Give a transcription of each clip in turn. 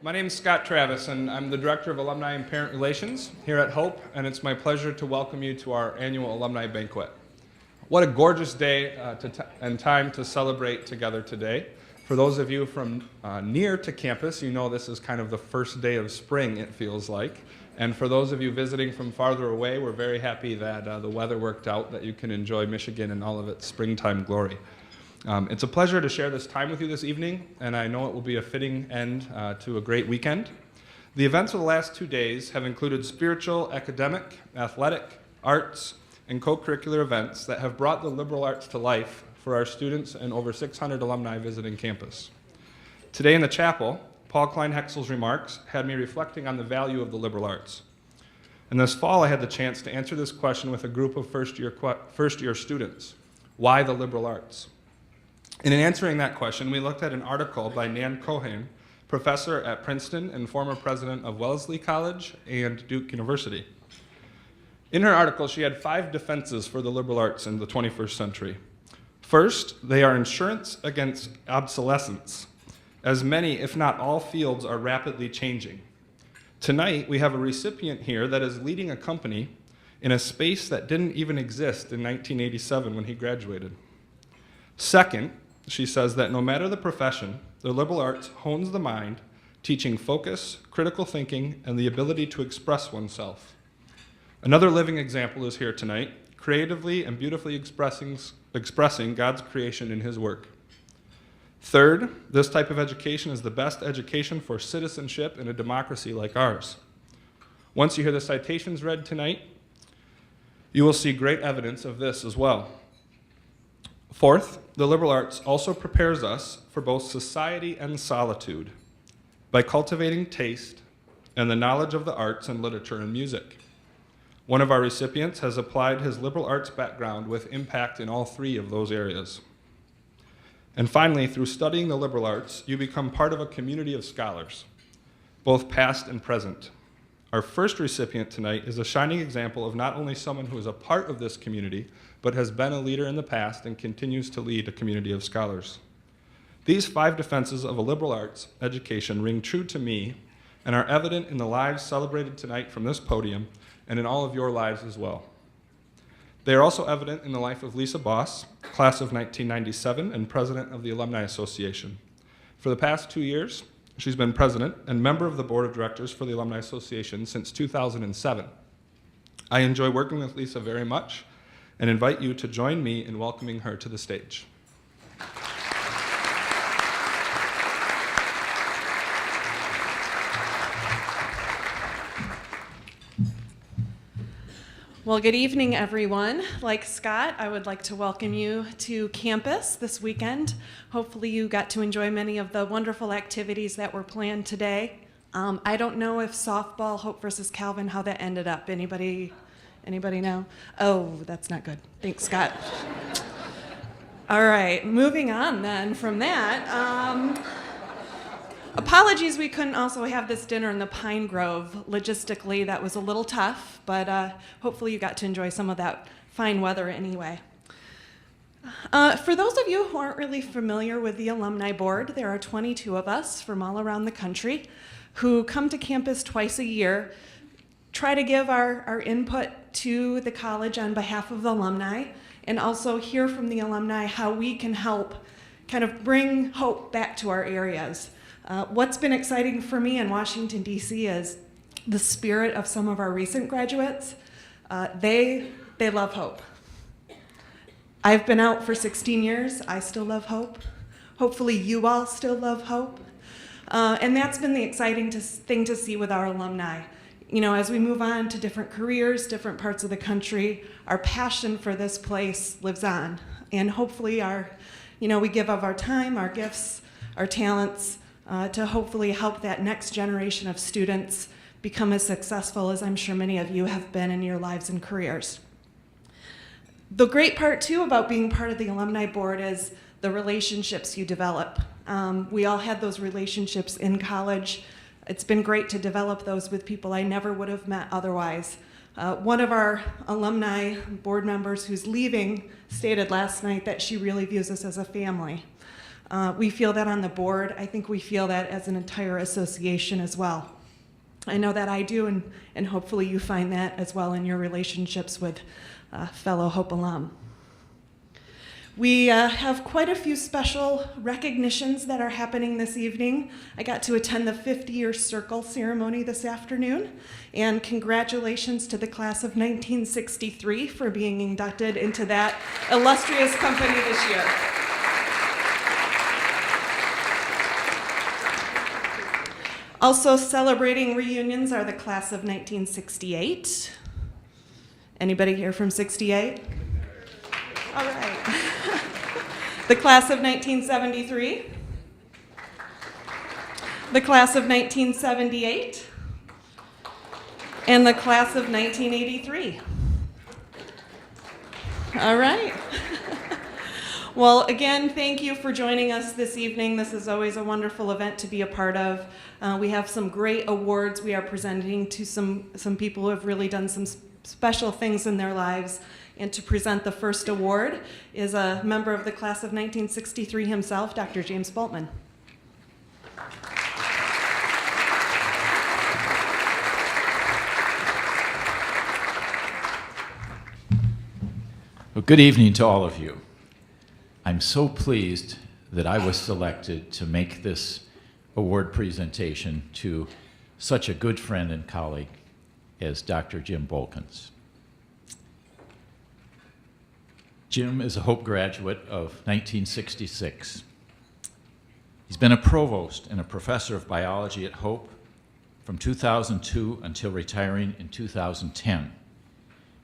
My name is Scott Travis, and I'm the Director of Alumni and Parent Relations here at Hope, and it's my pleasure to welcome you to our annual Alumni Banquet. What a gorgeous day and time to celebrate together today. For those of you from near to campus, you know this is kind of the first day of spring, it feels like. And for those of you visiting from farther away, we're very happy that the weather worked out, that you can enjoy Michigan in all of its springtime glory. It's a pleasure to share this time with you this evening, and I know it will be a fitting end to a great weekend. The events of the last 2 days have included spiritual, academic, athletic, arts, and co-curricular events that have brought the liberal arts to life for our students and over 600 alumni visiting campus. Today in the chapel, Paul Klein-Hexel's remarks had me reflecting on the value of the liberal arts. And this fall, I had the chance to answer this question with a group of first-year students. Why the liberal arts? And in answering that question, we looked at an article by Nan Cohen, professor at Princeton and former president of Wellesley College and Duke University. In her article, she had 5 defenses for the liberal arts in the 21st century. First, they are insurance against obsolescence, as many, if not all, fields are rapidly changing. Tonight, we have a recipient here that is leading a company in a space that didn't even exist in 1987 when he graduated. Second, she says that no matter the profession, the liberal arts hones the mind, teaching focus, critical thinking, and the ability to express oneself. Another living example is here tonight, creatively and beautifully expressing God's creation in his work. Third, this type of education is the best education for citizenship in a democracy like ours. Once you hear the citations read tonight, you will see great evidence of this as well. Fourth, the liberal arts also prepares us for both society and solitude by cultivating taste and the knowledge of the arts and literature and music. One of our recipients has applied his liberal arts background with impact in all 3 of those areas. And finally, through studying the liberal arts, you become part of a community of scholars, both past and present. Our first recipient tonight is a shining example of not only someone who is a part of this community, but has been a leader in the past and continues to lead a community of scholars. These 5 defenses of a liberal arts education ring true to me and are evident in the lives celebrated tonight from this podium and in all of your lives as well. They are also evident in the life of Lisa Boss, class of 1997 and president of the Alumni Association. For the past 2 years, she's been president and member of the board of directors for the Alumni Association since 2007. I enjoy working with Lisa very much and invite you to join me in welcoming her to the stage. Well, good evening, everyone. Like Scott, I would like to welcome you to campus this weekend. Hopefully you got to enjoy many of the wonderful activities that were planned today. I don't know if softball, Hope versus Calvin, how that ended up. Anybody know? Oh, that's not good. Thanks, Scott. All right, moving on then from that. Apologies we couldn't also have this dinner in the Pine Grove. Logistically, that was a little tough, but hopefully you got to enjoy some of that fine weather anyway. For those of you who aren't really familiar with the Alumni Board, there are 22 of us from all around the country who come to campus twice a year, try to give our input to the college on behalf of the alumni, and also hear from the alumni how we can help kind of bring hope back to our areas. What's been exciting for me in Washington, D.C. is the spirit of some of our recent graduates. They love hope. I've been out for 16 years. I still love hope. Hopefully you all still love hope. And that's been the exciting thing to see with our alumni. You know, as we move on to different careers, different parts of the country, our passion for this place lives on. And hopefully we give of our time, our gifts, our talents, to hopefully help that next generation of students become as successful as I'm sure many of you have been in your lives and careers. The great part, too, about being part of the Alumni Board is the relationships you develop. We all had those relationships in college. It's been great to develop those with people I never would have met otherwise. One of our alumni board members who's leaving stated last night that she really views us as a family. We feel that on the board. I think we feel that as an entire association as well. I know that I do, and hopefully you find that as well in your relationships with fellow Hope alum. We have quite a few special recognitions that are happening this evening. I got to attend the 50-year Circle ceremony this afternoon, and congratulations to the class of 1963 for being inducted into that illustrious company this year. Also celebrating reunions are the class of 1968. Anybody here from 68? All right. The class of 1973. The class of 1978. And the class of 1983. All right. Well, again, thank you for joining us this evening. This is always a wonderful event to be a part of. We have some great awards we are presenting to some people who have really done some special things in their lives. And to present the first award is a member of the class of 1963 himself, Dr. James Boltman. Well, good evening to all of you. I'm so pleased that I was selected to make this award presentation to such a good friend and colleague as Dr. Jim Bolkins. Jim is a Hope graduate of 1966. He's been a provost and a professor of biology at Hope from 2002 until retiring in 2010.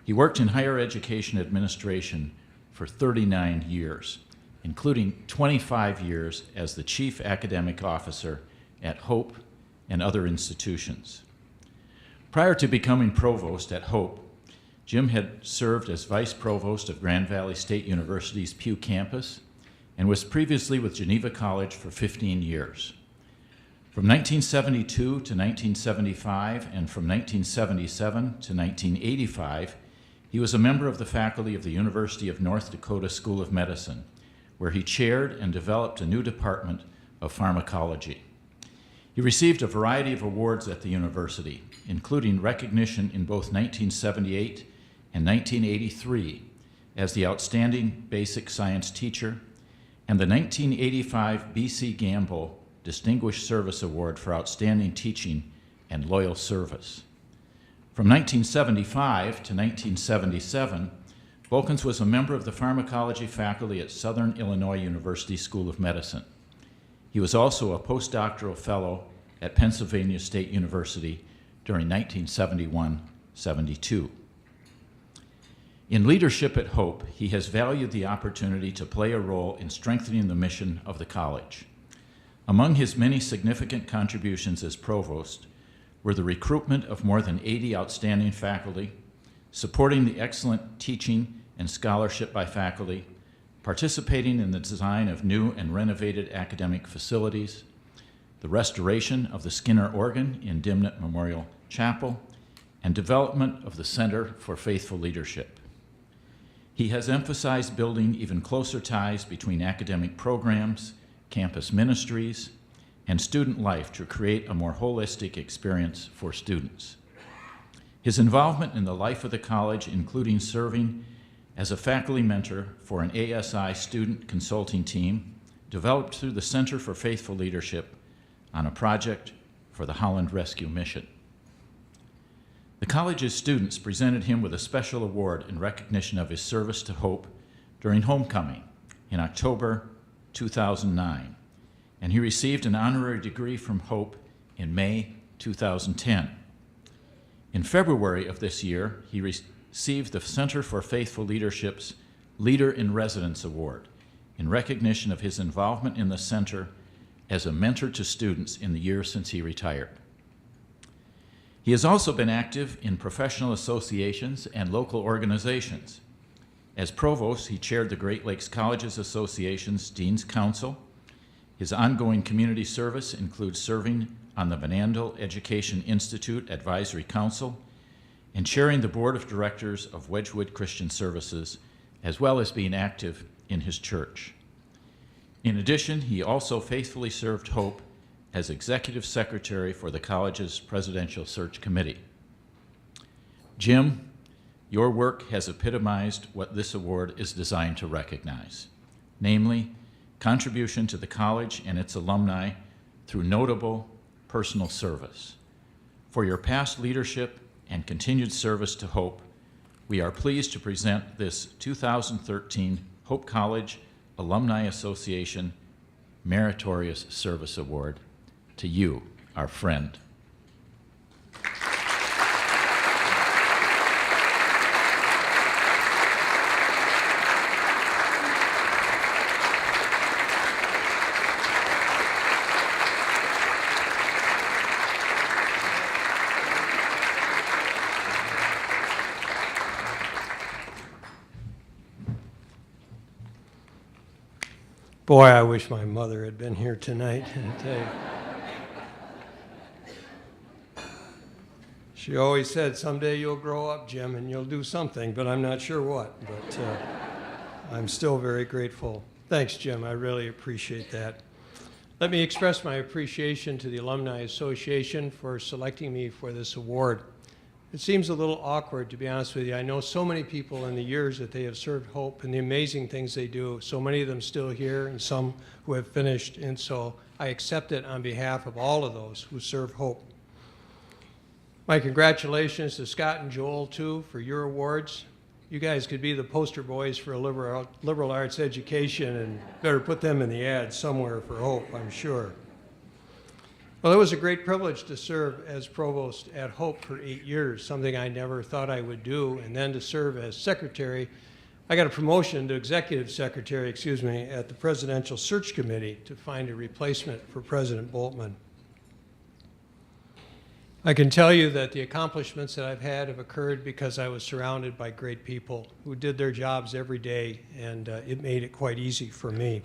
He worked in higher education administration for 39 years, including 25 years as the chief academic officer at Hope and other institutions. Prior to becoming provost at Hope, Jim had served as vice provost of Grand Valley State University's Pew campus and was previously with Geneva College for 15 years. From 1972 to 1975 and from 1977 to 1985, he was a member of the faculty of the University of North Dakota School of Medicine, where he chaired and developed a new department of pharmacology. He received a variety of awards at the university, including recognition in both 1978 and 1983 as the Outstanding Basic Science Teacher and the 1985 B.C. Gamble Distinguished Service Award for Outstanding Teaching and Loyal Service. From 1975 to 1977, Bolkins was a member of the pharmacology faculty at Southern Illinois University School of Medicine. He was also a postdoctoral fellow at Pennsylvania State University during 1971-72. In leadership at Hope, he has valued the opportunity to play a role in strengthening the mission of the college. Among his many significant contributions as provost were the recruitment of more than 80 outstanding faculty, supporting the excellent teaching and scholarship by faculty, participating in the design of new and renovated academic facilities, the restoration of the Skinner organ in Dimnett Memorial Chapel, and development of the Center for Faithful Leadership. He has emphasized building even closer ties between academic programs, campus ministries, and student life to create a more holistic experience for students. His involvement in the life of the college, including serving as a faculty mentor for an ASI student consulting team, developed through the Center for Faithful Leadership on a project for the Holland Rescue Mission. The college's students presented him with a special award in recognition of his service to Hope during homecoming in October 2009, and he received an honorary degree from Hope in May 2010. In February of this year, he received the Center for Faithful Leadership's Leader in Residence Award in recognition of his involvement in the center as a mentor to students in the year since he retired. He has also been active in professional associations and local organizations. As provost, he chaired the Great Lakes Colleges Association's Dean's Council. His ongoing community service includes serving on the Menandel Education Institute Advisory Council and chairing the board of directors of Wedgwood Christian Services, as well as being active in his church. In addition, he also faithfully served Hope as Executive Secretary for the college's Presidential Search Committee. Jim, your work has epitomized what this award is designed to recognize, namely, contribution to the college and its alumni through notable personal service. For your past leadership and continued service to Hope, we are pleased to present this 2013 Hope College Alumni Association Meritorious Service Award to you, our friend. Boy, I wish my mother had been here tonight. I tell you. She always said, someday you'll grow up, Jim, and you'll do something, but I'm not sure what. But I'm still very grateful. Thanks, Jim. I really appreciate that. Let me express my appreciation to the Alumni Association for selecting me for this award. It seems a little awkward, to be honest with you. I know so many people in the years that they have served Hope and the amazing things they do, so many of them still here and some who have finished, and so I accept it on behalf of all of those who serve Hope. My congratulations to Scott and Joel, too, for your awards. You guys could be the poster boys for a liberal arts education, and better put them in the ad somewhere for Hope, I'm sure. Well, it was a great privilege to serve as provost at Hope for 8 years, something I never thought I would do, and then to serve as secretary. I got a promotion to executive secretary, at the Presidential Search Committee to find a replacement for President Boltman. I can tell you that the accomplishments that I've had have occurred because I was surrounded by great people who did their jobs every day, and it made it quite easy for me.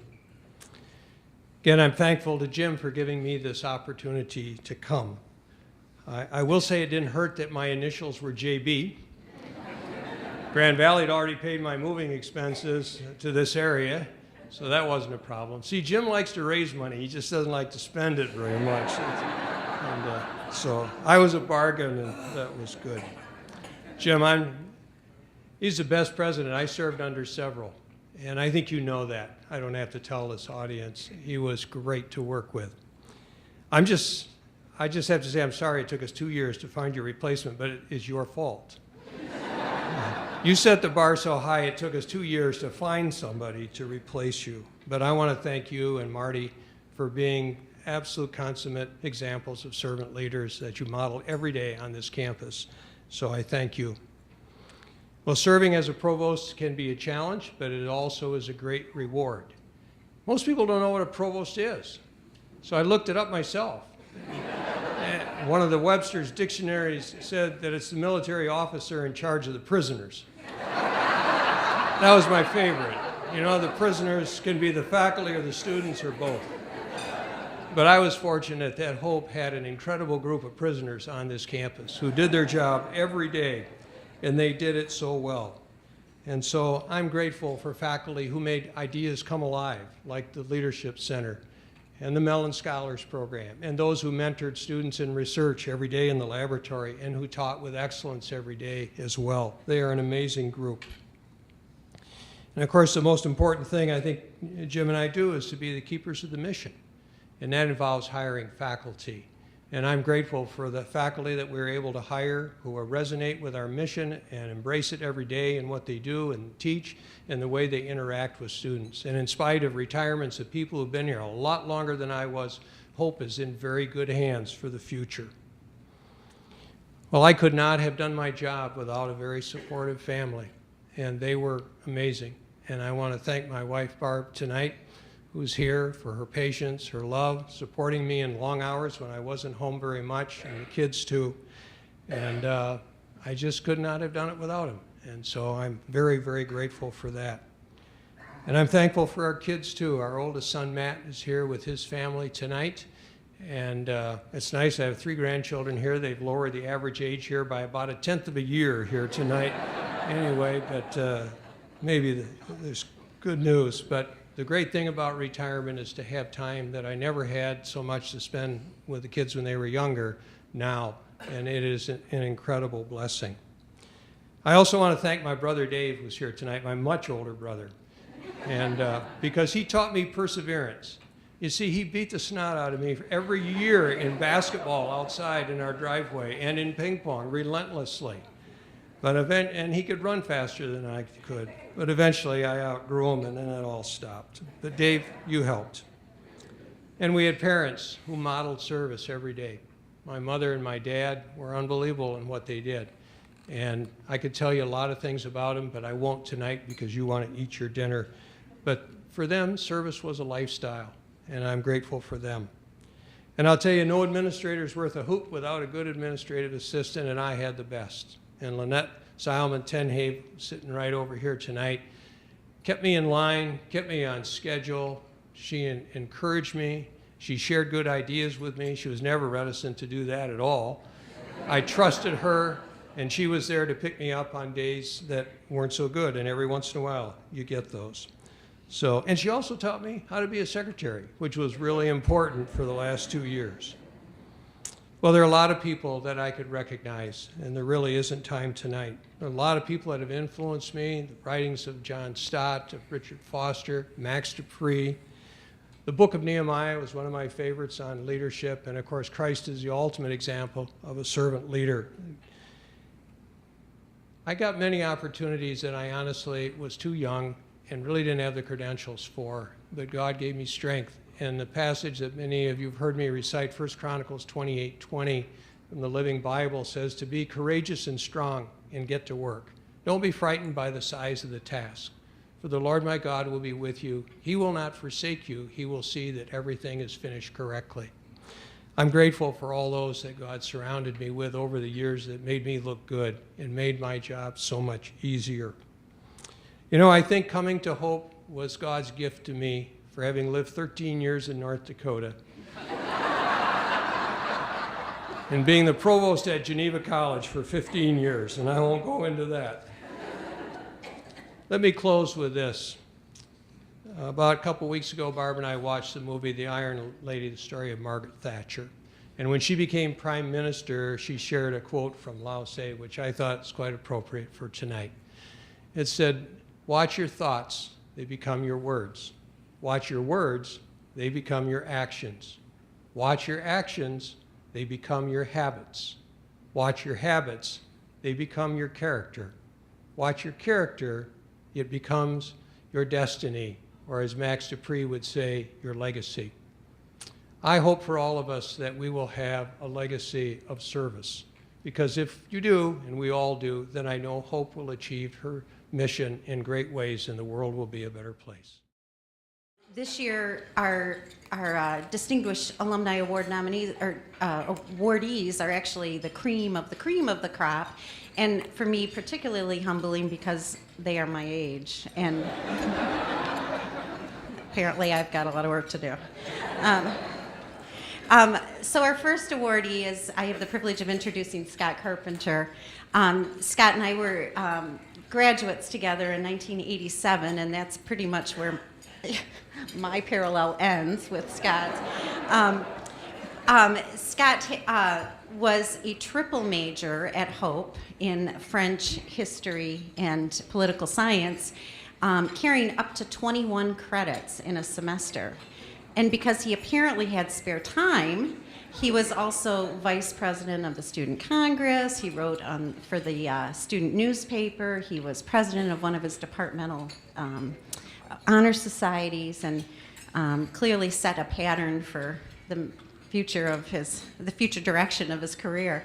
Again, I'm thankful to Jim for giving me this opportunity to come. I will say it didn't hurt that my initials were JB. Grand Valley had already paid my moving expenses to this area, so that wasn't a problem. See, Jim likes to raise money. He just doesn't like to spend it very much. So I was a bargain, and that was good. Jim, he's the best president. I served under several, and I think you know that. I don't have to tell this audience. He was great to work with. I just have to say I'm sorry it took us 2 years to find your replacement, but it is your fault. You set the bar so high it took us 2 years to find somebody to replace you. But I want to thank you and Marty for being absolute consummate examples of servant leaders that you model every day on this campus. So I thank you. Well, serving as a provost can be a challenge, but it also is a great reward. Most people don't know what a provost is, so I looked it up myself. One of the Webster's dictionaries said that it's the military officer in charge of the prisoners. That was my favorite. You know, the prisoners can be the faculty or the students or both. But I was fortunate that Hope had an incredible group of prisoners on this campus who did their job every day, and they did it so well. And so I'm grateful for faculty who made ideas come alive, like the Leadership Center and the Mellon Scholars Program, and those who mentored students in research every day in the laboratory and who taught with excellence every day as well. They are an amazing group. And of course, the most important thing I think Jim and I do is to be the keepers of the mission, and that involves hiring faculty. And I'm grateful for the faculty that we're able to hire who resonate with our mission and embrace it every day in what they do and teach and the way they interact with students. And in spite of retirements of people who've been here a lot longer than I was, Hope is in very good hands for the future. Well, I could not have done my job without a very supportive family, and they were amazing. And I want to thank my wife, Barb, tonight, who's here, for her patience, her love, supporting me in long hours when I wasn't home very much, and the kids too. And I just could not have done it without them. And so I'm very, very grateful for that. And I'm thankful for our kids too. Our oldest son, Matt, is here with his family tonight. And it's nice. I have 3 grandchildren here. They've lowered the average age here by about 1/10 of a year here tonight. Anyway, but maybe there's good news. But the great thing about retirement is to have time that I never had so much to spend with the kids when they were younger now, and it is an incredible blessing. I also want to thank my brother Dave, who's here tonight, my much older brother, and because he taught me perseverance. You see, he beat the snot out of me every year in basketball outside in our driveway and in ping pong relentlessly. And he could run faster than I could. But eventually I outgrew him, and then it all stopped. But Dave, you helped. And we had parents who modeled service every day. My mother and my dad were unbelievable in what they did. And I could tell you a lot of things about them, but I won't tonight because you want to eat your dinner. But for them, service was a lifestyle, and I'm grateful for them. And I'll tell you, no administrator's worth a hoop without a good administrative assistant, and I had the best. And Lynette Silman Tenhave, sitting right over here tonight, kept me in line, kept me on schedule. She encouraged me. She shared good ideas with me. She was never reticent to do that at all. I trusted her, and she was there to pick me up on days that weren't so good, and every once in a while you get those. And she also taught me how to be a secretary, which was really important for the last 2 years. Well, there are a lot of people that I could recognize, and there really isn't time tonight. There are a lot of people that have influenced me, the writings of John Stott, of Richard Foster, Max Dupree. The book of Nehemiah was one of my favorites on leadership, and of course, Christ is the ultimate example of a servant leader. I got many opportunities that I honestly was too young and really didn't have the credentials for, but God gave me strength. And the passage that many of you have heard me recite, 1 Chronicles 28:20 from the Living Bible, says to be courageous and strong and get to work. Don't be frightened by the size of the task, for the Lord my God will be with you. He will not forsake you. He will see that everything is finished correctly. I'm grateful for all those that God surrounded me with over the years that made me look good and made my job so much easier. You know, I think coming to Hope was God's gift to me for having lived 13 years in North Dakota and being the provost at Geneva College for 15 years, and I won't go into that. Let me close with this. About a couple weeks ago, Barb and I watched the movie The Iron Lady, the story of Margaret Thatcher. And when she became prime minister, she shared a quote from Lao Tse, which I thought is quite appropriate for tonight. It said, "Watch your thoughts, they become your words. Watch your words, they become your actions. Watch your actions, they become your habits. Watch your habits, they become your character. Watch your character, it becomes your destiny," or as Max Dupree would say, your legacy. I hope for all of us that we will have a legacy of service, because if you do, and we all do, then I know Hope will achieve her mission in great ways and the world will be a better place. This year, our distinguished alumni award nominees or awardees are actually the cream of the crop, and for me particularly humbling because they are my age, and apparently I've got a lot of work to do. So our first awardee is, I have the privilege of introducing Scott Carpenter. Scott and I were graduates together in 1987, and that's pretty much where my parallel ends with Scott's. Scott was a triple major at Hope in French, history, and political science, carrying up to 21 credits in a semester. And because he apparently had spare time, he was also vice president of the Student Congress. He wrote for the student newspaper. He was president of one of his departmental honor societies, and clearly set a pattern for the future direction of his career.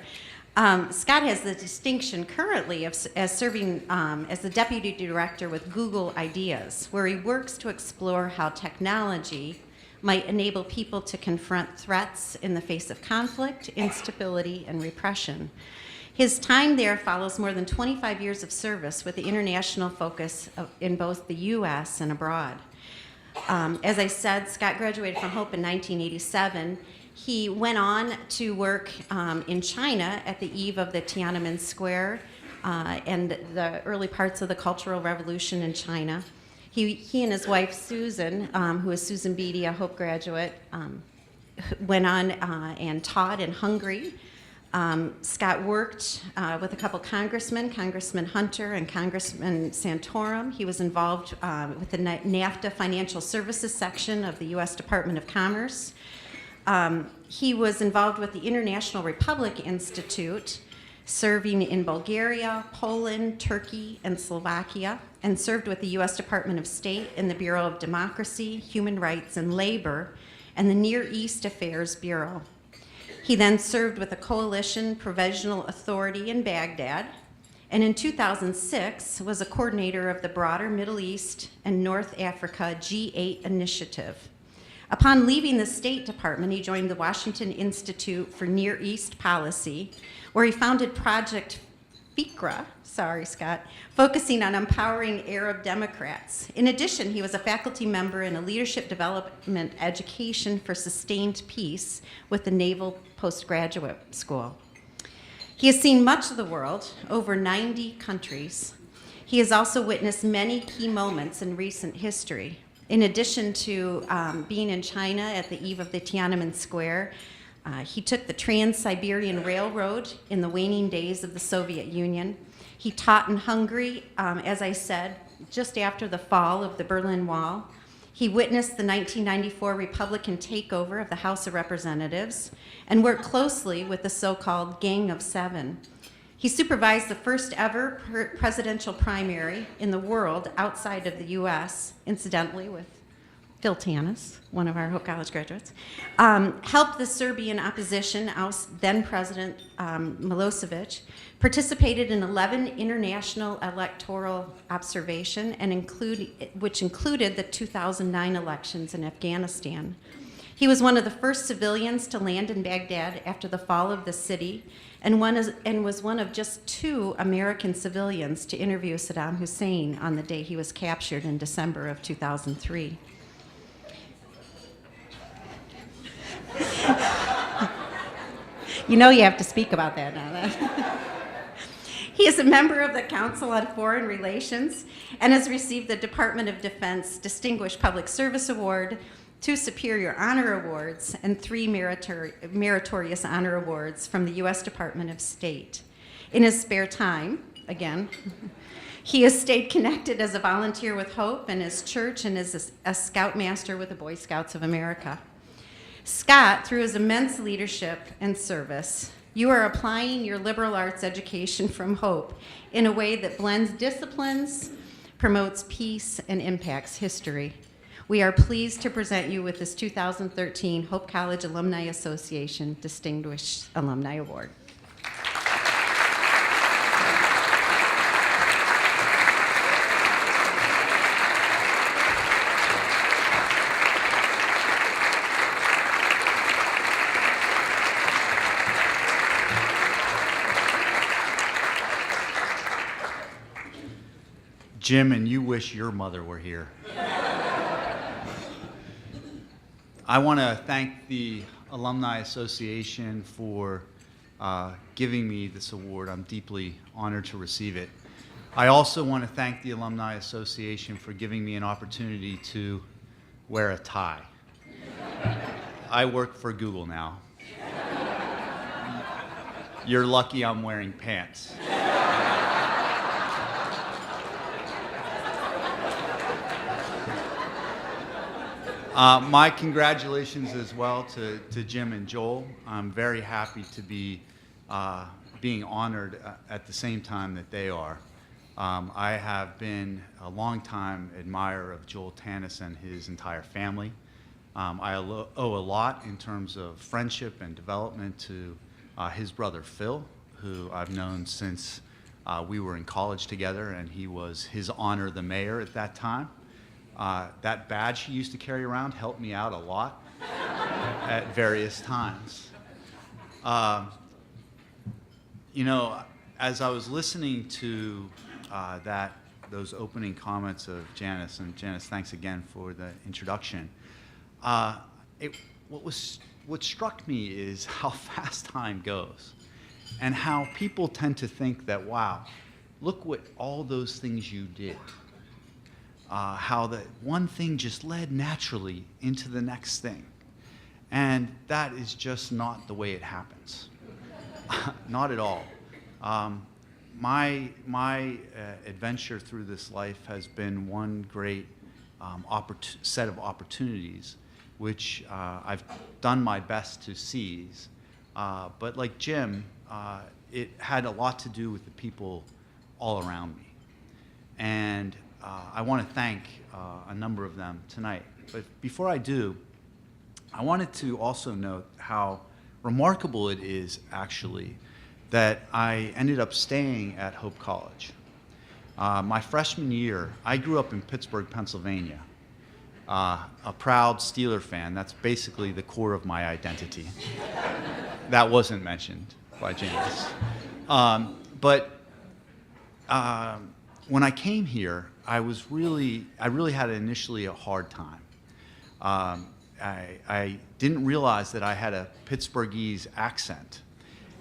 Scott has the distinction currently as serving as the deputy director with Google Ideas, where he works to explore how technology might enable people to confront threats in the face of conflict, instability, and repression. His time there follows more than 25 years of service with the international focus in both the U.S. and abroad. As I said, Scott graduated from Hope in 1987. He went on to work in China at the eve of the Tiananmen Square and the early parts of the Cultural Revolution in China. He and his wife, Susan, who is Susan Beatty, a Hope graduate, went on and taught in Hungary. Scott worked with a couple congressmen, Congressman Hunter and Congressman Santorum. He was involved with the NAFTA Financial Services section of the U.S. Department of Commerce. He was involved with the International Republic Institute, serving in Bulgaria, Poland, Turkey, and Slovakia, and served with the U.S. Department of State in the Bureau of Democracy, Human Rights, and Labor, and the Near East Affairs Bureau. He then served with the Coalition Provisional Authority in Baghdad, and in 2006 was a coordinator of the broader Middle East and North Africa G8 initiative. Upon leaving the State Department, he joined the Washington Institute for Near East Policy, where he founded Project FICRA, sorry, Scott, focusing on empowering Arab Democrats. In addition, he was a faculty member in a leadership development education for sustained peace with the Naval Postgraduate School. He has seen much of the world, over 90 countries. He has also witnessed many key moments in recent history. In addition to being in China at the eve of the Tiananmen Square, he took the Trans-Siberian Railroad in the waning days of the Soviet Union. He taught in Hungary, as I said, just after the fall of the Berlin Wall. He witnessed the 1994 Republican takeover of the House of Representatives and worked closely with the so-called Gang of Seven. He supervised the first ever presidential primary in the world outside of the U.S., incidentally with Phil Tanis, one of our Hope College graduates, helped the Serbian opposition, then President Milosevic, participated in 11 international electoral observation, which included the 2009 elections in Afghanistan. He was one of the first civilians to land in Baghdad after the fall of the city, and was one of just 2 American civilians to interview Saddam Hussein on the day he was captured in December of 2003. You know you have to speak about that now. He is a member of the Council on Foreign Relations and has received the Department of Defense Distinguished Public Service Award, 2 Superior Honor Awards, and 3 Meritorious Honor Awards from the U.S. Department of State. In his spare time, again, he has stayed connected as a volunteer with Hope and his church, and is a Scoutmaster with the Boy Scouts of America. Scott, through his immense leadership and service, you are applying your liberal arts education from Hope in a way that blends disciplines, promotes peace, and impacts history. We are pleased to present you with this 2013 Hope College Alumni Association Distinguished Alumni Award. Jim, and you wish your mother were here. I want to thank the Alumni Association for giving me this award. I'm deeply honored to receive it. I also want to thank the Alumni Association for giving me an opportunity to wear a tie. I work for Google now. You're lucky I'm wearing pants. My congratulations as well to Jim and Joel. I'm very happy to be being honored at the same time that they are. I have been a longtime admirer of Joel Tanis and his entire family. I owe a lot in terms of friendship and development to his brother Phil, who I've known since we were in college together, and he was His Honor the Mayor at that time. That badge he used to carry around helped me out a lot at various times. You know, as I was listening to those opening comments of Janice, and Janice, thanks again for the introduction. What struck me is how fast time goes, and how people tend to think that, wow, look what all those things you did. how the one thing just led naturally into the next thing. And that is just not the way it happens. Not at all. My adventure through this life has been one great set of opportunities, which I've done my best to seize. But like Jim, it had a lot to do with the people all around me. And I want to thank a number of them tonight. But before I do, I wanted to also note how remarkable it is, actually, that I ended up staying at Hope College. My freshman year, I grew up in Pittsburgh, Pennsylvania. A proud Steeler fan. That's basically the core of my identity. That wasn't mentioned by James. But when I came here, I really had initially a hard time. I didn't realize that I had a Pittsburghese accent.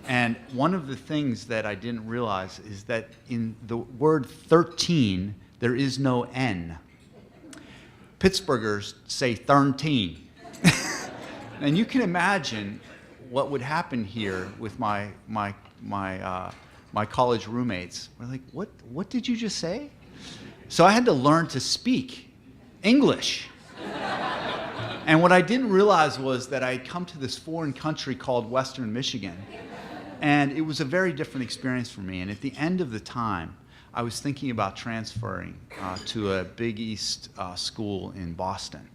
And one of the things that I didn't realize is that in the word 13, there is no N. Pittsburghers say 13. And you can imagine what would happen here with my college roommates. We're like, what did you just say? So I had to learn to speak English. And what I didn't realize was that I had come to this foreign country called Western Michigan. And it was a very different experience for me. And at the end of the time, I was thinking about transferring to a Big East school in Boston.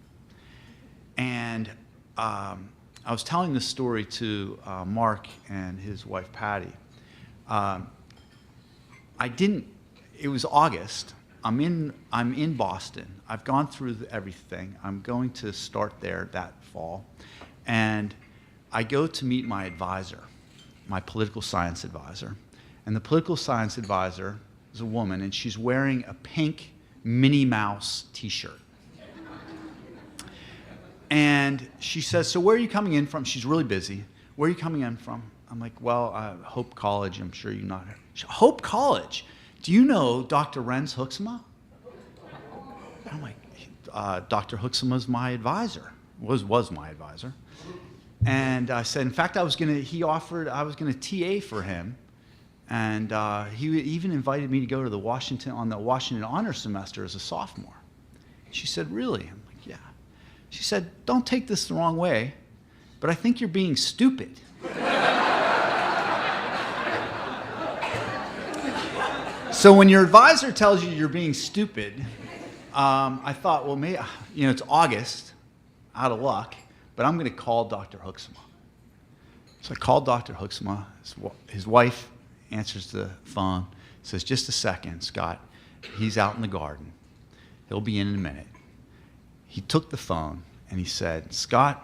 And I was telling this story to Mark and his wife, Patty. It was August. I'm in Boston. I've gone through everything. I'm going to start there that fall. And I go to meet my advisor, my political science advisor. And the political science advisor is a woman, and she's wearing a pink Minnie Mouse t-shirt. And she says, so where are you coming in from? She's really busy. Where are you coming in from? I'm like, well, Hope College. I'm sure you know. Hope College? Do you know Dr. Renz Hoeksema? I'm like, Dr. Hoeksema's my advisor, was my advisor. And I said, in fact, I was going to TA for him. And he even invited me to go to the Washington Honor Semester as a sophomore. She said, really? I'm like, yeah. She said, don't take this the wrong way, but I think you're being stupid. So when your advisor tells you you're being stupid, I thought, well, maybe, it's August, out of luck, but I'm going to call Dr. Hoeksema. So I called Dr. Hoeksema. His wife answers the phone, says, just a second, Scott. He's out in the garden. He'll be in a minute. He took the phone and he said, Scott,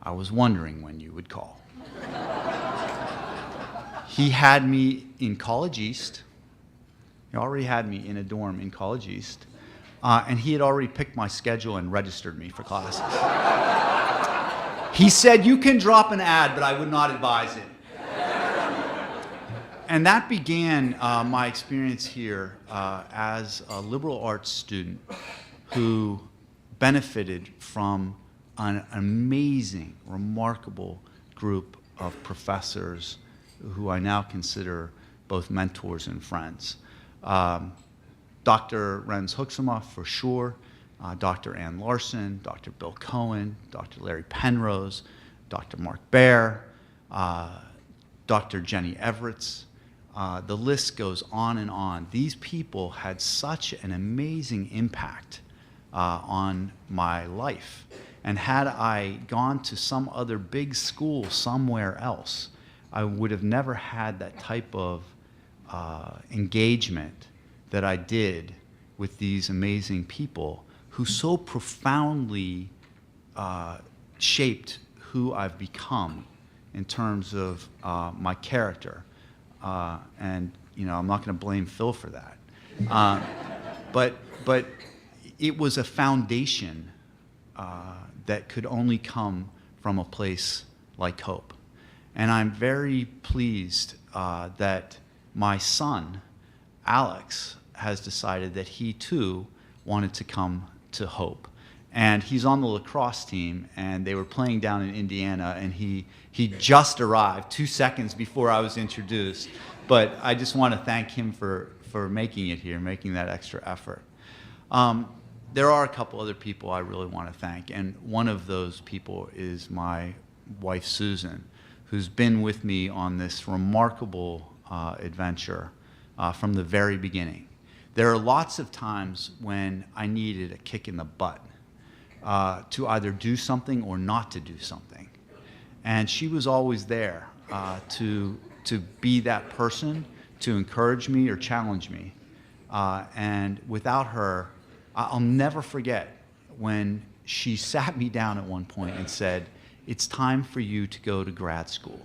I was wondering when you would call. He had me in College East. He already had me in a dorm in College East. And he had already picked my schedule and registered me for classes. He said, you can drop an ad, but I would not advise it. And that began my experience here as a liberal arts student who benefited from an amazing, remarkable group of professors who I now consider both mentors and friends. Dr. Renz Hoeksema, for sure, Dr. Ann Larson, Dr. Bill Cohen, Dr. Larry Penrose, Dr. Mark Baer, Dr. Jenny Everetts. The list goes on and on. These people had such an amazing impact on my life. And had I gone to some other big school somewhere else, I would have never had that type of engagement that I did with these amazing people who so profoundly shaped who I've become in terms of my character. And I'm not going to blame Phil for that. But it was a foundation that could only come from a place like Hope. And I'm very pleased that my son, Alex, has decided that he too wanted to come to Hope. And he's on the lacrosse team, and they were playing down in Indiana, and he just arrived 2 seconds before I was introduced. But I just want to thank him for making it here, making that extra effort. There are a couple other people I really want to thank, and one of those people is my wife, Susan, who's been with me on this remarkable adventure from the very beginning. There are lots of times when I needed a kick in the butt to either do something or not to do something. And she was always there to be that person, to encourage me or challenge me. And without her, I'll never forget when she sat me down at one point and said, "It's time for you to go to grad school."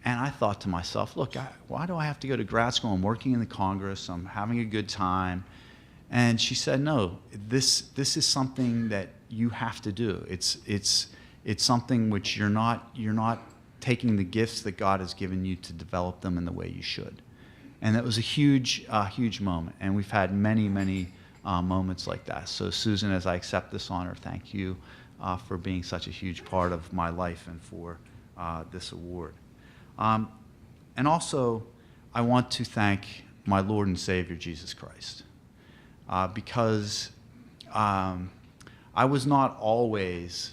And I thought to myself, look, why do I have to go to grad school? I'm working in the Congress, I'm having a good time. And she said, no, this is something that you have to do. It's something which you're not taking the gifts that God has given you to develop them in the way you should. And that was a huge moment. And we've had many, many moments like that. So Susan, as I accept this honor, thank you for being such a huge part of my life and for this award. And also, I want to thank my Lord and Savior, Jesus Christ, because I was not always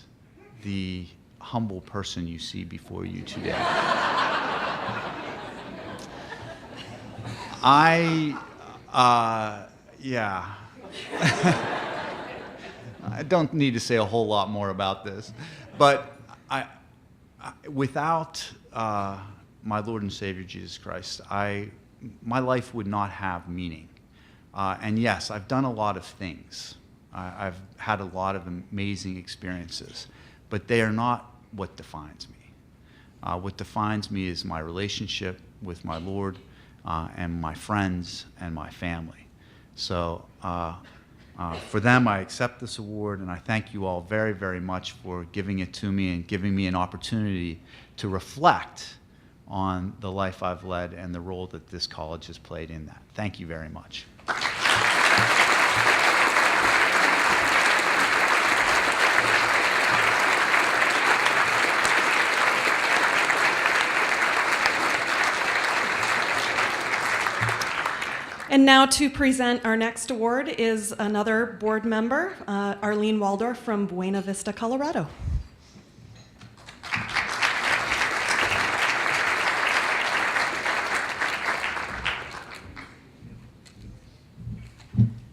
the humble person you see before you today. Yeah. I don't need to say a whole lot more about this, but without my Lord and Savior Jesus Christ, my life would not have meaning. And yes, I've done a lot of things. I've had a lot of amazing experiences, but they are not what defines me. What defines me is my relationship with my Lord and my friends and my family. So for them, I accept this award, and I thank you all very, very much for giving it to me and giving me an opportunity to reflect on the life I've led and the role that this college has played in that. Thank you very much. And now to present our next award is another board member, Arlene Waldorf from Buena Vista, Colorado.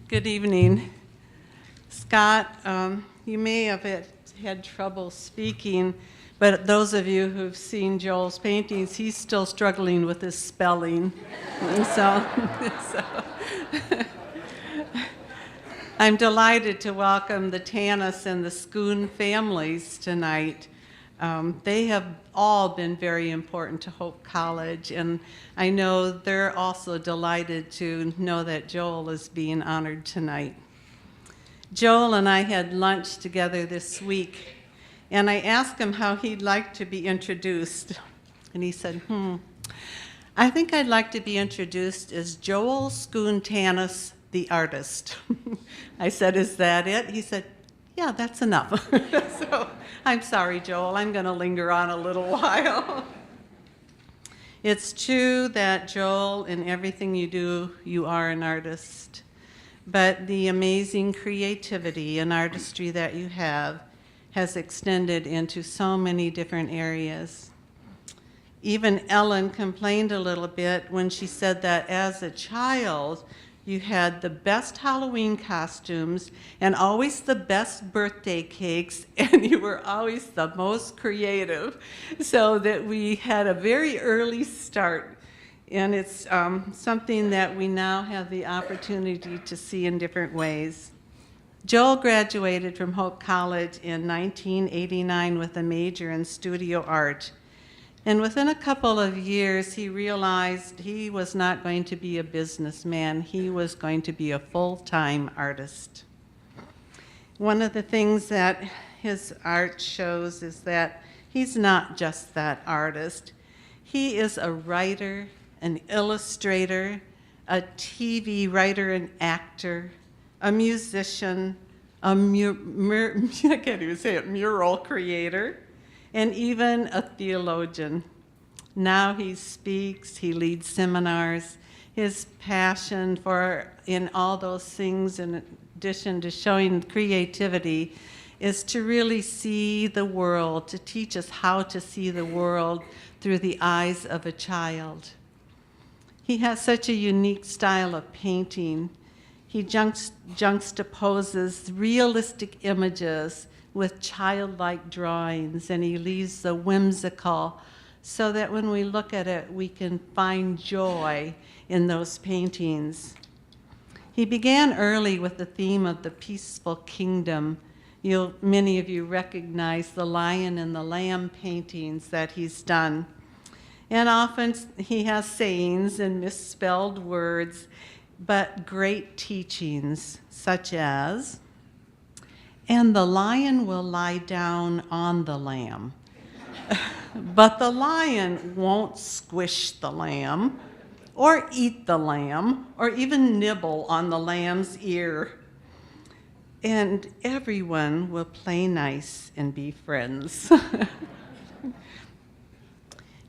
Good evening. Scott, you may have had trouble speaking, but those of you who've seen Joel's paintings, he's still struggling with his spelling. So I'm delighted to welcome the Tanis and the Schoon families tonight. They have all been very important to Hope College, and I know they're also delighted to know that Joel is being honored tonight. Joel and I had lunch together this week, and I asked him how he'd like to be introduced. And he said, I think I'd like to be introduced as Joel Schoon Tanis, the artist. I said, is that it? He said, yeah, that's enough. So I'm sorry, Joel, I'm going to linger on a little while. It's true that, Joel, in everything you do, you are an artist. But the amazing creativity and artistry that you have has extended into so many different areas. Even Ellen complained a little bit when she said that as a child, you had the best Halloween costumes and always the best birthday cakes, and you were always the most creative, so that we had a very early start. And it's something that we now have the opportunity to see in different ways. Joel graduated from Hope College in 1989 with a major in studio art. And within a couple of years, he realized he was not going to be a businessman. He was going to be a full-time artist. One of the things that his art shows is that he's not just that artist. He is a writer, an illustrator, a TV writer and actor, a musician, I can't even say it, mural creator, and even a theologian. Now he speaks, he leads seminars. His passion for in all those things, in addition to showing creativity, is to really see the world, to teach us how to see the world through the eyes of a child. He has such a unique style of painting. He juxtaposes realistic images with childlike drawings, and he leaves the whimsical so that when we look at it, we can find joy in those paintings. He began early with the theme of the peaceful kingdom. Many of you recognize the lion and the lamb paintings that he's done. And often he has sayings and misspelled words, but great teachings, such as, "And the lion will lie down on the lamb, but the lion won't squish the lamb, or eat the lamb, or even nibble on the lamb's ear. And everyone will play nice and be friends."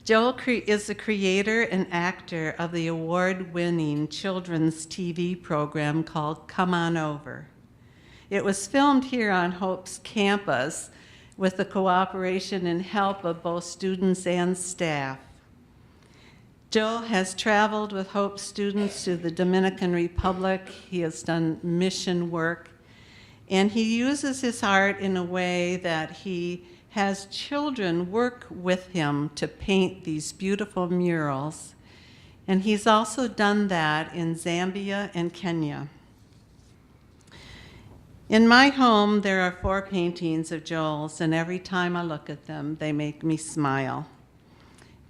Joel is the creator and actor of the award-winning children's TV program called Come On Over. It was filmed here on Hope's campus with the cooperation and help of both students and staff. Joel has traveled with Hope students to the Dominican Republic. He has done mission work, and he uses his art in a way that he has children work with him to paint these beautiful murals. And he's also done that in Zambia and Kenya. In my home, there are 4 paintings of Joel's, and every time I look at them, they make me smile.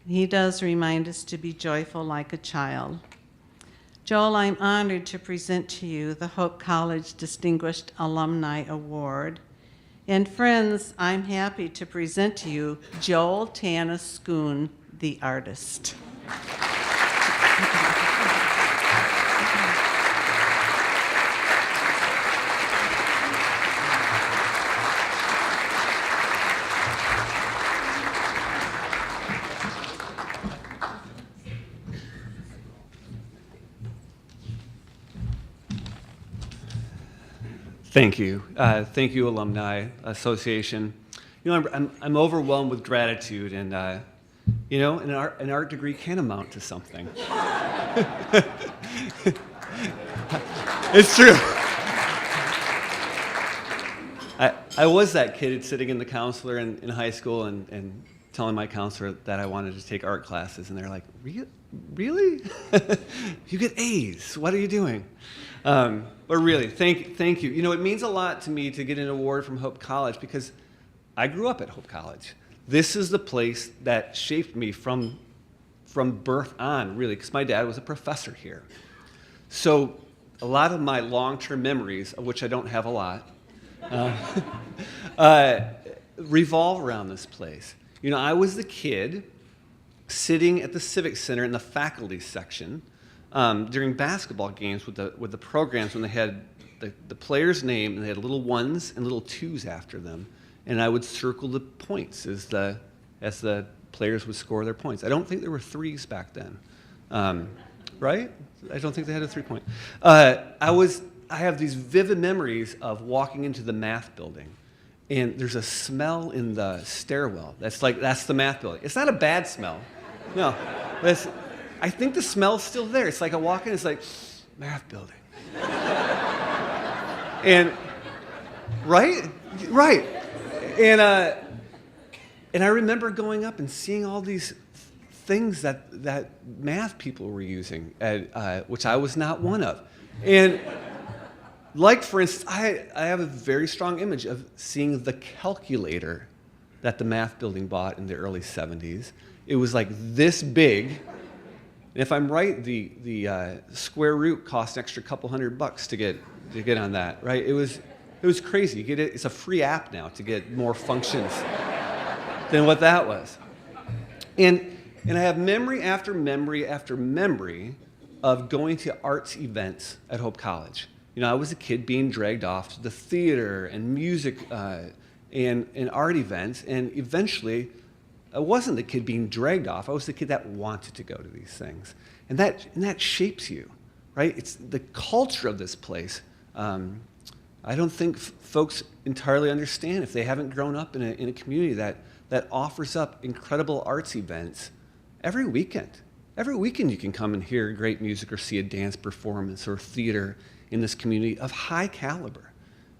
He does remind us to be joyful like a child. Joel, I'm honored to present to you the Hope College Distinguished Alumni Award. And friends, I'm happy to present to you Joel Tanna Schoon, the artist. Thank you. Thank you, Alumni Association. You know, I'm overwhelmed with gratitude, and you know, an art degree can amount to something. It's true. I was that kid sitting in the counselor in high school and telling my counselor that I wanted to take art classes, and they're like, "Really? You get A's. What are you doing?" But really, thank you. You know, it means a lot to me to get an award from Hope College because I grew up at Hope College. This is the place that shaped me from birth on, really, because my dad was a professor here. So a lot of my long-term memories, of which I don't have a lot, revolve around this place. You know, I was the kid sitting at the Civic Center in the faculty section during basketball games with the programs when they had the player's name and they had little 1s and little 2s after them, and I would circle the points as the players would score their points. I don't think there were 3s back then, right? I don't think they had a 3-point. I have these vivid memories of walking into the math building, and there's a smell in the stairwell. That's the math building. It's not a bad smell, no. I think the smell's still there. It's like I walk in, it's like, math building. And, right. And I remember going up and seeing all these things that math people were using, which I was not one of. And like, for instance, I have a very strong image of seeing the calculator that the math building bought in the early 70s. It was like this big. And if I'm right, the square root cost an extra couple $100 to get on that, right? It was crazy. You get it. It's a free app now to get more functions than what that was. And I have memory after memory after memory of going to arts events at Hope College. I was a kid being dragged off to the theater and music and art events, and eventually I wasn't the kid being dragged off. I was the kid that wanted to go to these things. And that shapes you, right? It's the culture of this place. I don't think folks entirely understand if they haven't grown up in a community that offers up incredible arts events every weekend. Every weekend you can come and hear great music or see a dance performance or theater in this community of high caliber.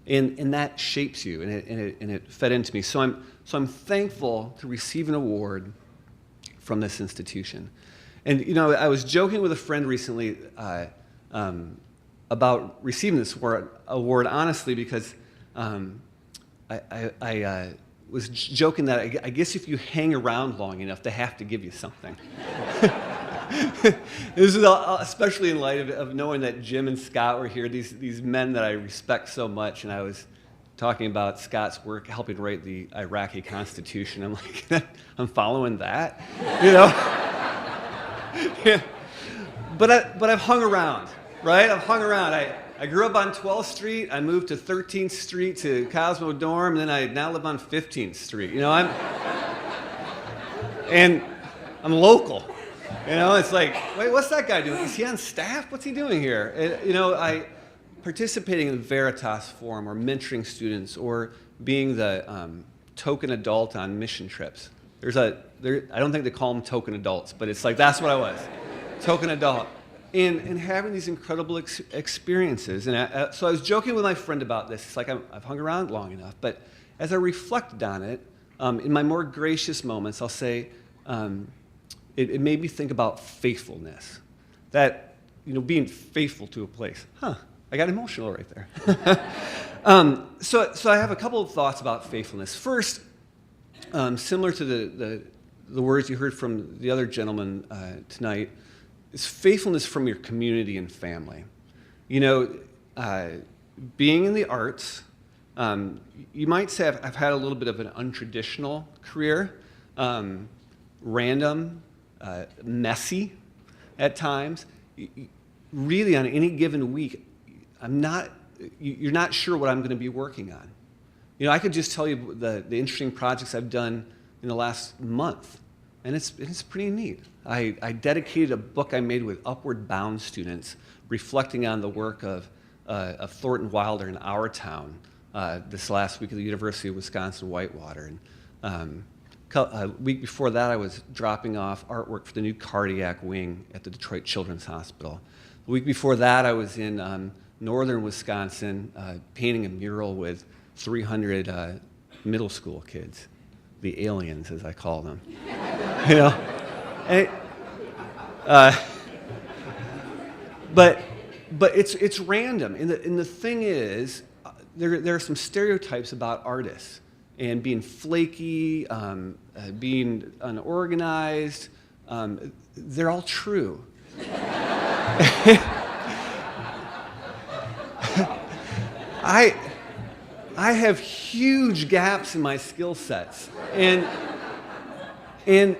And that shapes you, and it fed into me. So I'm thankful to receive an award from this institution. And I was joking with a friend recently about receiving this award honestly, because I was joking that I guess if you hang around long enough, they have to give you something. This is especially in light of knowing that Jim and Scott were here, these men that I respect so much, and I was talking about Scott's work helping write the Iraqi Constitution. I'm like, I'm following that, Yeah. But I've hung around, right? I've hung around. I grew up on 12th Street. I moved to 13th Street to Cosmo Dorm, and then I now live on 15th Street. I'm local. It's like, wait, what's that guy doing? Is he on staff? What's he doing here? I participating in the Veritas Forum or mentoring students or being the token adult on mission trips. I don't think they call them token adults, but it's like, that's what I was, token adult. And having these incredible experiences. And so I was joking with my friend about this. It's like, I've hung around long enough. But as I reflected on it, in my more gracious moments, I'll say, it made me think about faithfulness. That, being faithful to a place. I got emotional right there. So I have a couple of thoughts about faithfulness. First, similar to the words you heard from the other gentleman tonight, is faithfulness from your community and family. Being in the arts, you might say I've had a little bit of an untraditional career, random, messy at times. Really, on any given week, you're not sure what I'm going to be working on. I could just tell you the interesting projects I've done in the last month, and it's pretty neat. I dedicated a book I made with Upward Bound students, reflecting on the work of Thornton Wilder in our town this last week at the University of Wisconsin-Whitewater. And a week before that, I was dropping off artwork for the new cardiac wing at the Detroit Children's Hospital. The week before that, I was in northern Wisconsin painting a mural with 300 middle school kids, the aliens, as I call them. But it's random, and the thing is, there are some stereotypes about artists and being flaky, being unorganized. They're all true. I have huge gaps in my skill sets, and I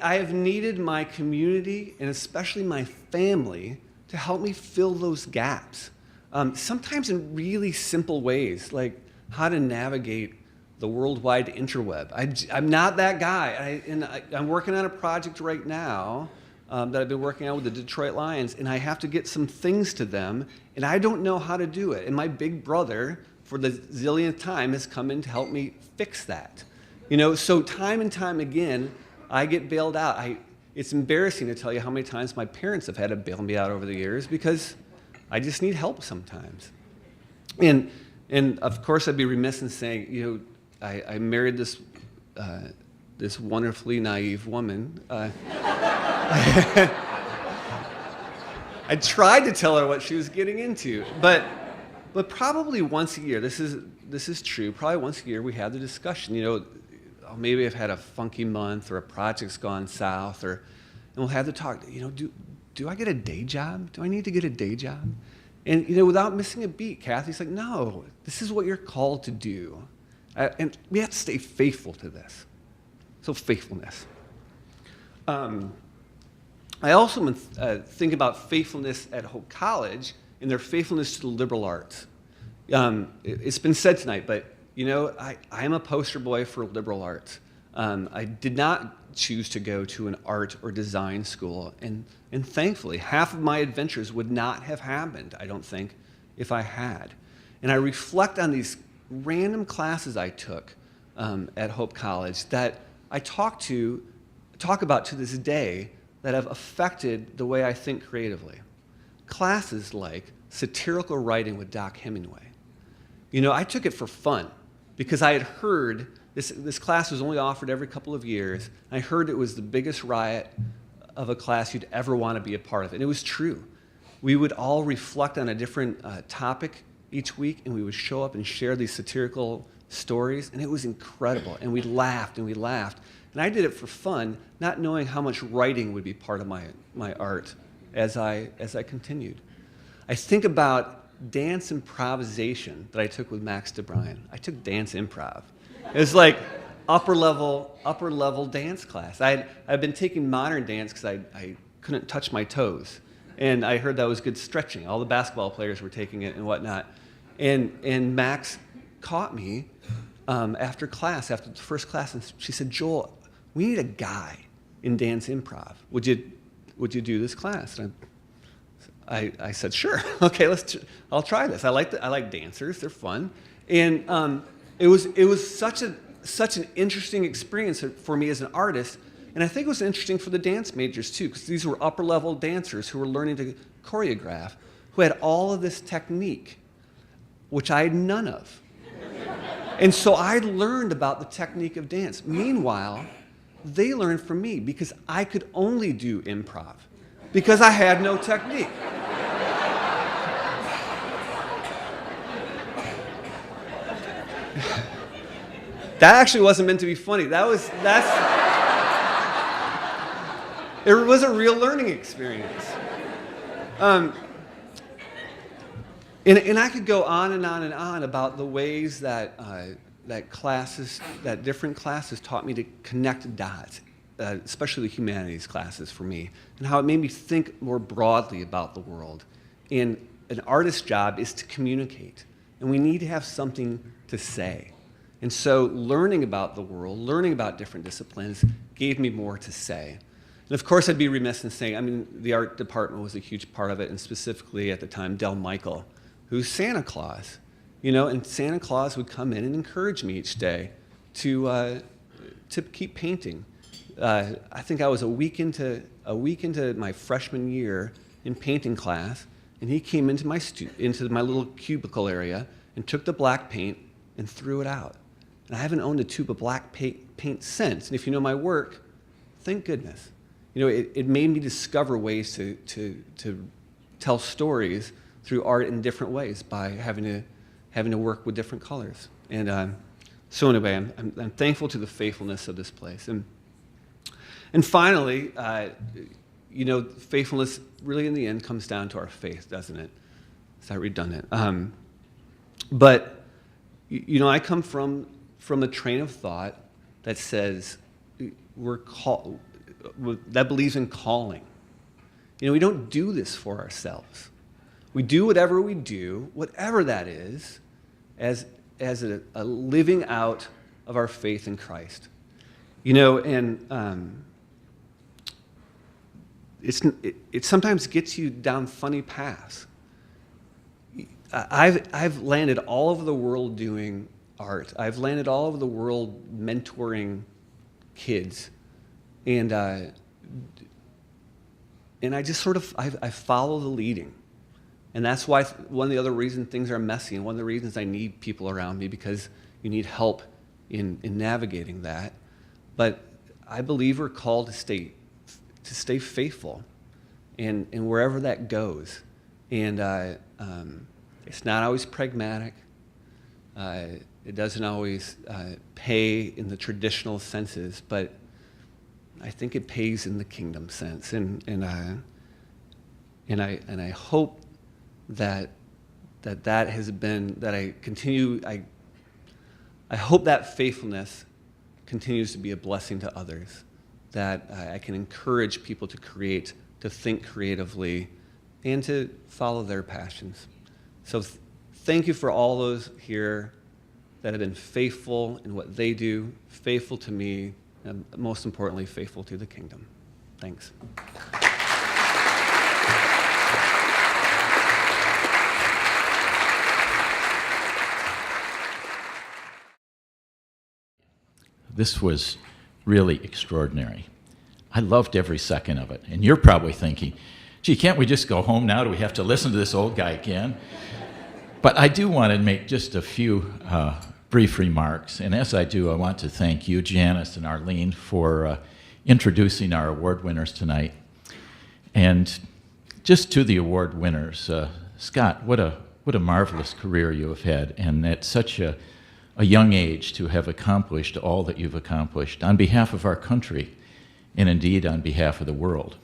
have needed my community and especially my family to help me fill those gaps. Sometimes in really simple ways, like how to navigate the worldwide interweb. I'm not that guy, I'm working on a project right now that I've been working on with the Detroit Lions, and I have to get some things to them, and I don't know how to do it. And my big brother, for the zillionth time, has come in to help me fix that. So time and time again, I get bailed out. It's embarrassing to tell you how many times my parents have had to bail me out over the years because I just need help sometimes. And of course, I'd be remiss in saying, I married this wonderfully naive woman. I tried to tell her what she was getting into, but probably once a year, this is true. Probably once a year, we have the discussion. Maybe I've had a funky month, or a project's gone south, and we'll have the talk. Do I get a day job? Do I need to get a day job? And without missing a beat, Kathy's like, no, this is what you're called to do, and we have to stay faithful to this. So faithfulness. I also think about faithfulness at Hope College in their faithfulness to the liberal arts. It's been said tonight, but I am a poster boy for liberal arts. I did not choose to go to an art or design school, and thankfully, half of my adventures would not have happened, I don't think, if I had. And I reflect on these random classes I took at Hope College that I talk about to this day that have affected the way I think creatively. Classes like satirical writing with Doc Hemingway. I took it for fun because I had heard this class was only offered every couple of years. I heard it was the biggest riot of a class you'd ever want to be a part of. And it was true. We would all reflect on a different topic each week, and we would show up and share these satirical stories, and it was incredible. And we laughed and we laughed. And I did it for fun, not knowing how much writing would be part of my art as I continued. I think about dance improvisation that I took with Max DeBryan. I took dance improv. It was like upper level dance class. I'd been taking modern dance because I couldn't touch my toes. And I heard that was good stretching. All the basketball players were taking it and whatnot. And Max caught me after the first class, and she said, "Joel, we need a guy in dance improv. Would you do this class?" And I said, "Sure. Okay, I'll try this. I like dancers. They're fun." And it was such an interesting experience for me as an artist, and I think it was interesting for the dance majors too, because these were upper level dancers who were learning to choreograph, who had all of this technique, which I had none of. And so I learned about the technique of dance. Meanwhile, they learned from me because I could only do improv because I had no technique. That actually wasn't meant to be funny. It was a real learning experience. And I could go on and on and on about the ways that different classes taught me to connect dots, especially the humanities classes for me, and how it made me think more broadly about the world. And an artist's job is to communicate, and we need to have something to say. And so learning about the world, learning about different disciplines gave me more to say. And of course, I'd be remiss in saying, the art department was a huge part of it, and specifically at the time, Del Michael, who's Santa Claus. And Santa Claus would come in and encourage me each day to keep painting. I think I was a week into my freshman year in painting class, and he came into my little cubicle area and took the black paint and threw it out. And I haven't owned a tube of black paint since. And if you know my work, thank goodness. It made me discover ways to tell stories through art in different ways by having to work with different colors. And so anyway, I'm thankful to the faithfulness of this place. And finally, faithfulness really in the end comes down to our faith, doesn't it? Is that redundant? But I come from a train of thought that says that believes in calling. We don't do this for ourselves. We do whatever we do, whatever that is, as a living out of our faith in Christ. And it sometimes gets you down funny paths. I've landed all over the world doing art. I've landed all over the world mentoring kids, and I just I follow the leading, and that's why one of the other reasons things are messy, and one of the reasons I need people around me, because you need help in navigating that. But I believe we're called to stay faithful, and wherever that goes, and it's not always pragmatic. It doesn't always pay in the traditional senses, but I think it pays in the kingdom sense, and I hope that has been that I continue. I hope that faithfulness continues to be a blessing to others, that I can encourage people to create, to think creatively, and to follow their passions. So thank you for all those here that have been faithful in what they do, faithful to me, and most importantly, faithful to the kingdom. Thanks. This was really extraordinary. I loved every second of it. And you're probably thinking, gee, can't we just go home now? Do we have to listen to this old guy again? But I do want to make just a few brief remarks. And as I do, I want to thank you, Janice and Arlene, for introducing our award winners tonight. And just to the award winners, Scott, what a marvelous career you have had. And at such a young age to have accomplished all that you've accomplished on behalf of our country and indeed on behalf of the world.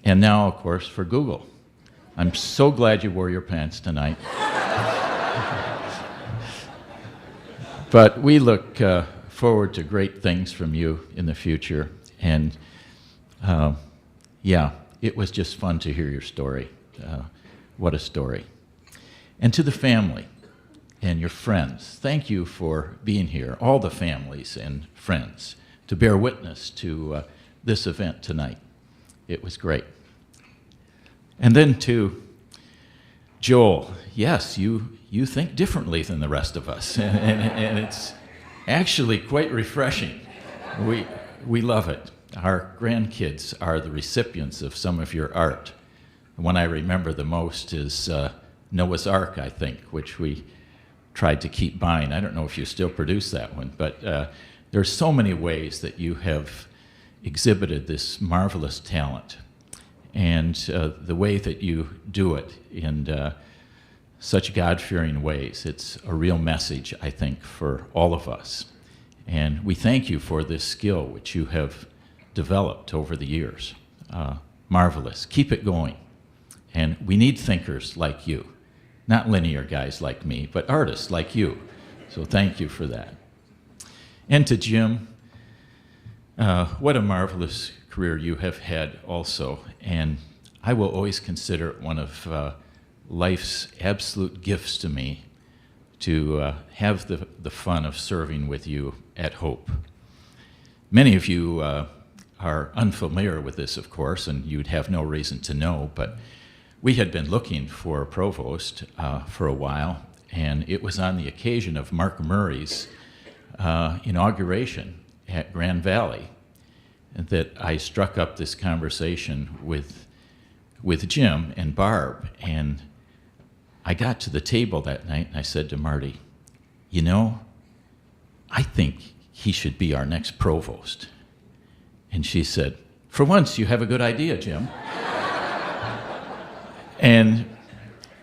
And now, of course, for Google. I'm so glad you wore your pants tonight. But we look forward to great things from you in the future. And yeah, it was just fun to hear your story. What a story. And to the family and your friends, thank you for being here, all the families and friends, to bear witness to this event tonight. It was great. And then to Joel, yes, you think differently than the rest of us, and it's actually quite refreshing. We love it. Our grandkids are the recipients of some of your art. The one I remember the most is Noah's Ark, I think, which we tried to keep buying. I don't know if you still produce that one, but there's so many ways that you have exhibited this marvelous talent, and the way that you do it in such God-fearing ways. It's a real message, I think, for all of us. And we thank you for this skill which you have developed over the years. Marvelous. Keep it going. And we need thinkers like you. Not linear guys like me, but artists like you. So thank you for that. And to Jim, what a marvelous career you have had also. And I will always consider it one of life's absolute gifts to me to have the fun of serving with you at Hope. Many of you are unfamiliar with this, of course, and you'd have no reason to know, but we had been looking for a provost for a while, and it was on the occasion of Mark Murray's inauguration at Grand Valley that I struck up this conversation with Jim and Barb, and I got to the table that night and I said to Marty, you know, I think he should be our next provost. And she said, for once you have a good idea, Jim. And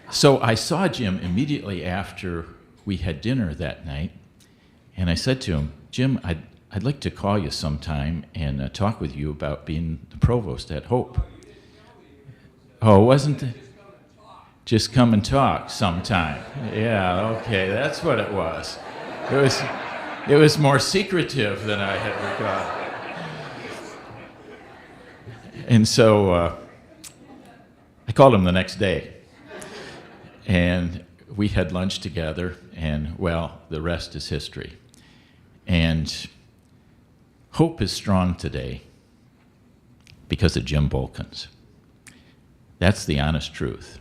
so I saw Jim immediately after we had dinner that night, and I said to him, Jim, I'd like to call you sometime and talk with you about being the provost at Hope. Oh, wasn't it? Just come and talk sometime. Yeah, okay, that's what it was. It was more secretive than I had recalled. And so I called him the next day, and we had lunch together, and well, the rest is history. And Hope is strong today because of Jim Bolkins. That's the honest truth.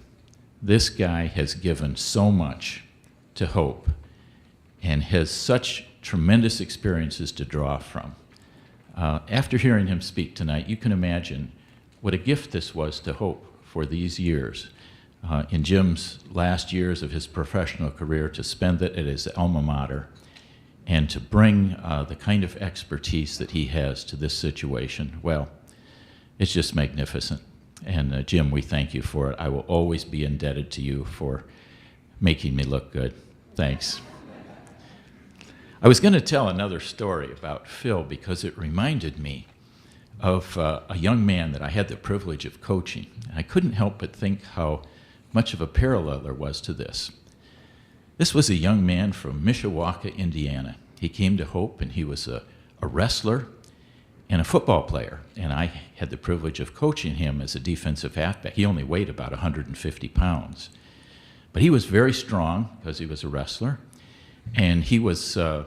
This guy has given so much to Hope and has such tremendous experiences to draw from. After hearing him speak tonight, you can imagine what a gift this was to Hope for these years. In Jim's last years of his professional career, to spend it at his alma mater and to bring the kind of expertise that he has to this situation, well, it's just magnificent. And Jim, we thank you for it. I will always be indebted to you for making me look good. Thanks. I was going to tell another story about Phil because it reminded me of a young man that I had the privilege of coaching. I couldn't help but think how much of a parallel there was to this. This was a young man from Mishawaka, Indiana. He came to Hope, and he was a wrestler, and a football player. And I had the privilege of coaching him as a defensive halfback. He only weighed about 150 pounds. But he was very strong because he was a wrestler. And he was a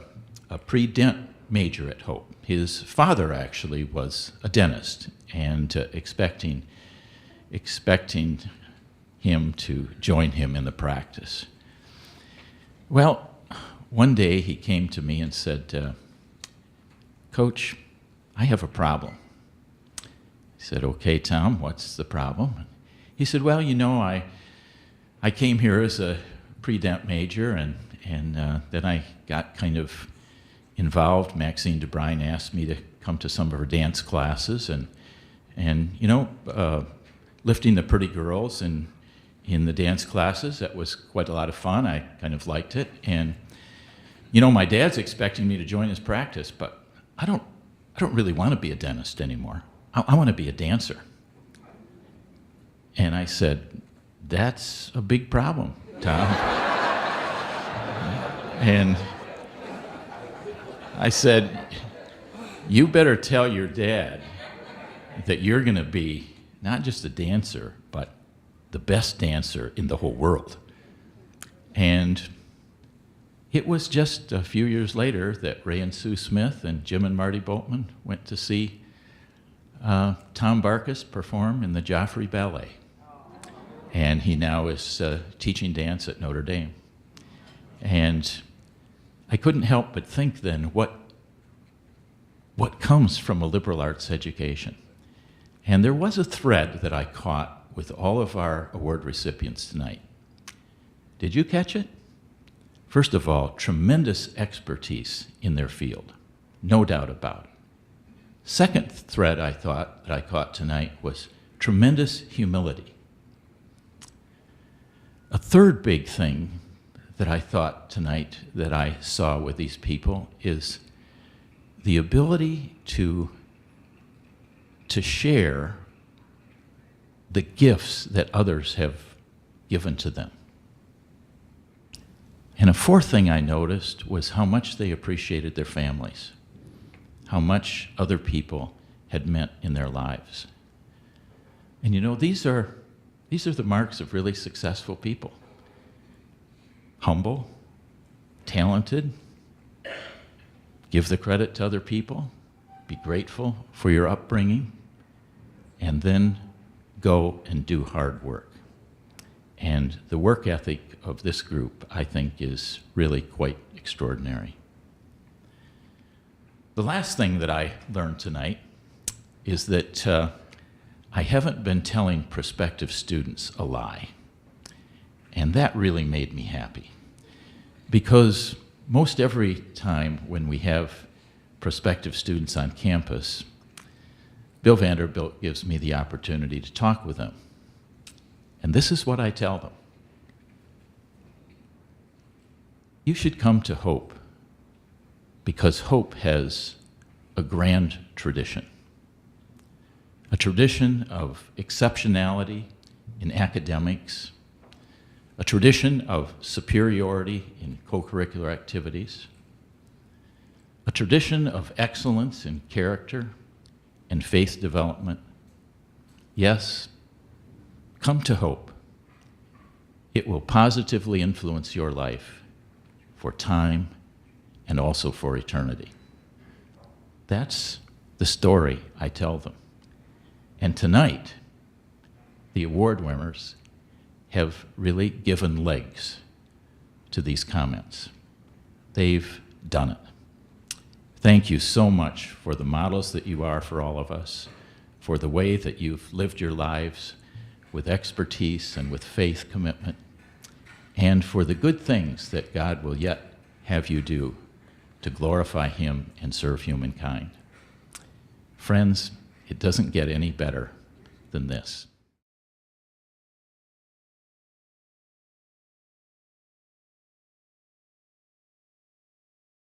pre-dent major at Hope. His father actually was a dentist, and expecting him to join him in the practice. Well, one day he came to me and said, Coach, I have a problem. I said, okay, Tom, what's the problem? He said, well, you know, I came here as a pre-dent major, and then I got kind of involved. Maxine DeBrine asked me to come to some of her dance classes, and you know, lifting the pretty girls in the dance classes, that was quite a lot of fun. I kind of liked it. And you know, my dad's expecting me to join his practice, but I don't really want to be a dentist anymore. I want to be a dancer. And I said, that's a big problem, Tom. And I said, you better tell your dad that you're going to be not just a dancer, but the best dancer in the whole world. And it was just a few years later that Ray and Sue Smith and Jim and Marty Boatman went to see Tom Barkas perform in the Joffrey Ballet. And he now is teaching dance at Notre Dame. And I couldn't help but think then, what comes from a liberal arts education? And there was a thread that I caught with all of our award recipients tonight. Did you catch it? First of all, tremendous expertise in their field, no doubt about it. Second thread I thought that I caught tonight was tremendous humility. A third big thing that I thought tonight that I saw with these people is the ability to share the gifts that others have given to them. And a fourth thing I noticed was how much they appreciated their families, how much other people had meant in their lives. And you know, these are the marks of really successful people. Humble, talented, give the credit to other people, be grateful for your upbringing, and then go and do hard work. And the work ethic of this group, I think, is really quite extraordinary. The last thing that I learned tonight is that I haven't been telling prospective students a lie. And that really made me happy. Because most every time when we have prospective students on campus, Bill Vanderbilt gives me the opportunity to talk with them. And this is what I tell them. You should come to Hope because Hope has a grand tradition. A tradition of exceptionality in academics, a tradition of superiority in co-curricular activities, a tradition of excellence in character and faith development. Yes, come to Hope. It will positively influence your life for time and also for eternity. That's the story I tell them. And tonight, the award winners have really given legs to these comments. They've done it. Thank you so much for the models that you are for all of us, for the way that you've lived your lives with expertise and with faith commitment, and for the good things that God will yet have you do to glorify Him and serve humankind. Friends, it doesn't get any better than this.